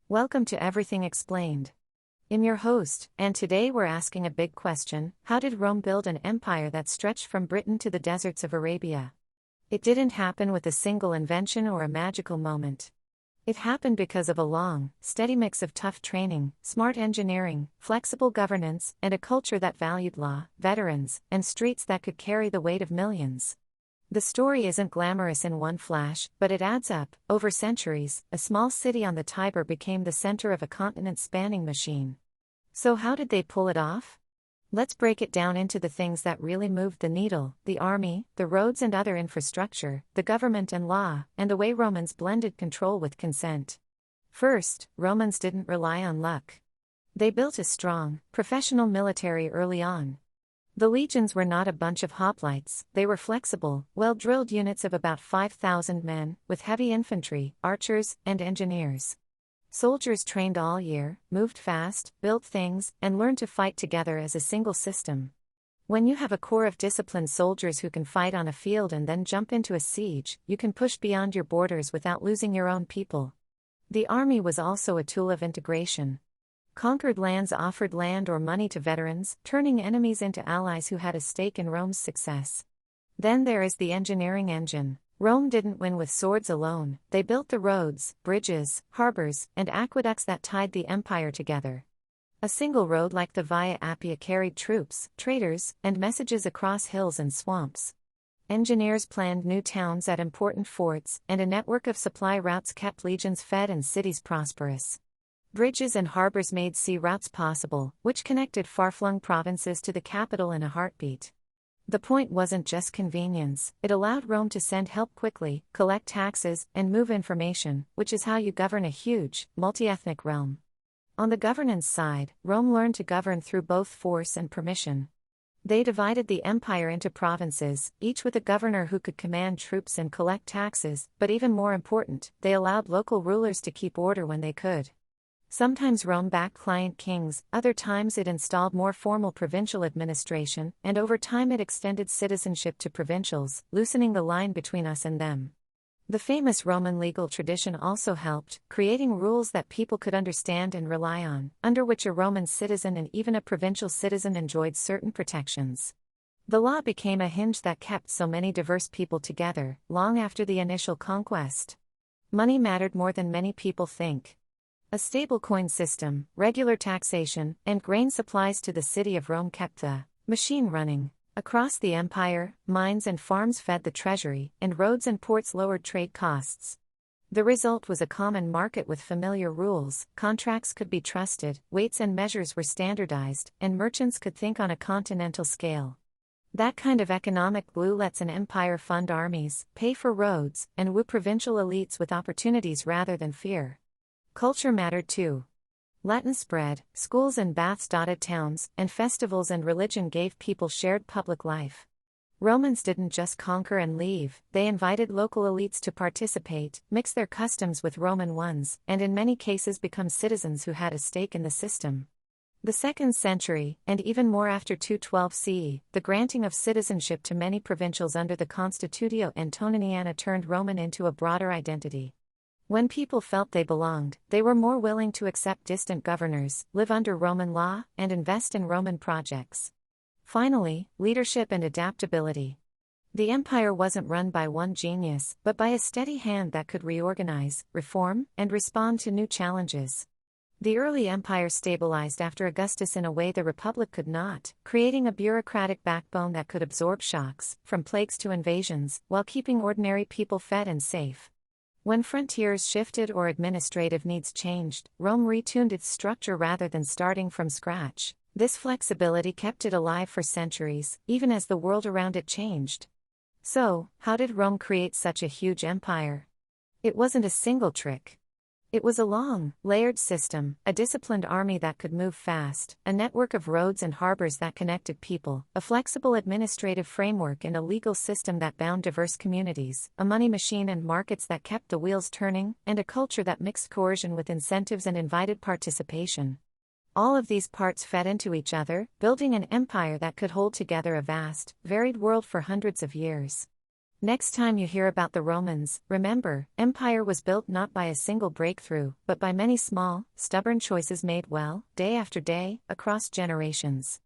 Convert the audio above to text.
Welcome to Everything Explained. I'm your host, and today we're asking a big question: how did Rome build an empire that stretched from Britain to the deserts of Arabia? It didn't happen with a single invention or a magical moment. It happened because of a long, steady mix of tough training, smart engineering, flexible governance, and a culture that valued law, veterans, and streets that could carry the weight of millions. The story isn't glamorous in one flash, but it adds up. Over centuries, a small city on the Tiber became the center of a continent-spanning machine. So how did they pull it off? Let's break it down into the things that really moved the needle: the army, the roads and other infrastructure, the government and law, and the way Romans blended control with consent. First, Romans didn't rely on luck. They built a strong, professional military early on. The legions were not a bunch of hoplites, they were flexible, well-drilled units of about 5,000 men, with heavy infantry, archers, and engineers. Soldiers trained all year, moved fast, built things, and learned to fight together as a single system. When you have a corps of disciplined soldiers who can fight on a field and then jump into a siege, you can push beyond your borders without losing your own people. The army was also a tool of integration. Conquered lands offered land or money to veterans, turning enemies into allies who had a stake in Rome's success. Then there is the engineering engine. Rome didn't win with swords alone, they built the roads, bridges, harbors, and aqueducts that tied the empire together. A single road like the Via Appia carried troops, traders, and messages across hills and swamps. Engineers planned new towns at important forts, and a network of supply routes kept legions fed and cities prosperous. Bridges and harbors made sea routes possible, which connected far-flung provinces to the capital in a heartbeat. The point wasn't just convenience, it allowed Rome to send help quickly, collect taxes, and move information, which is how you govern a huge, multi-ethnic realm. On the governance side, Rome learned to govern through both force and permission. They divided the empire into provinces, each with a governor who could command troops and collect taxes, but even more important, they allowed local rulers to keep order when they could. Sometimes Rome backed client kings, other times it installed more formal provincial administration, and over time it extended citizenship to provincials, loosening the line between us and them. The famous Roman legal tradition also helped, creating rules that people could understand and rely on, under which a Roman citizen and even a provincial citizen enjoyed certain protections. The law became a hinge that kept so many diverse people together, long after the initial conquest. Money mattered more than many people think. A stable coin system, regular taxation, and grain supplies to the city of Rome kept the machine running. Across the empire, mines and farms fed the treasury, and roads and ports lowered trade costs. The result was a common market with familiar rules, contracts could be trusted, weights and measures were standardized, and merchants could think on a continental scale. That kind of economic glue lets an empire fund armies, pay for roads, and woo provincial elites with opportunities rather than fear. Culture mattered too. Latin spread, schools and baths dotted towns, and festivals and religion gave people shared public life. Romans didn't just conquer and leave, they invited local elites to participate, mix their customs with Roman ones, and in many cases become citizens who had a stake in the system. The 2nd century, and even more after 212 CE, the granting of citizenship to many provincials under the Constitutio Antoniniana turned Roman into a broader identity. When people felt they belonged, they were more willing to accept distant governors, live under Roman law, and invest in Roman projects. Finally, leadership and adaptability. The empire wasn't run by one genius, but by a steady hand that could reorganize, reform, and respond to new challenges. The early empire stabilized after Augustus in a way the Republic could not, creating a bureaucratic backbone that could absorb shocks, from plagues to invasions, while keeping ordinary people fed and safe. When frontiers shifted or administrative needs changed, Rome retuned its structure rather than starting from scratch. This flexibility kept it alive for centuries, even as the world around it changed. So, how did Rome create such a huge empire? It wasn't a single trick. It was a long, layered system, a disciplined army that could move fast, a network of roads and harbors that connected people, a flexible administrative framework and a legal system that bound diverse communities, a money machine and markets that kept the wheels turning, and a culture that mixed coercion with incentives and invited participation. All of these parts fed into each other, building an empire that could hold together a vast, varied world for hundreds of years. Next time you hear about the Romans, remember, empire was built not by a single breakthrough, but by many small, stubborn choices made well, day after day, across generations.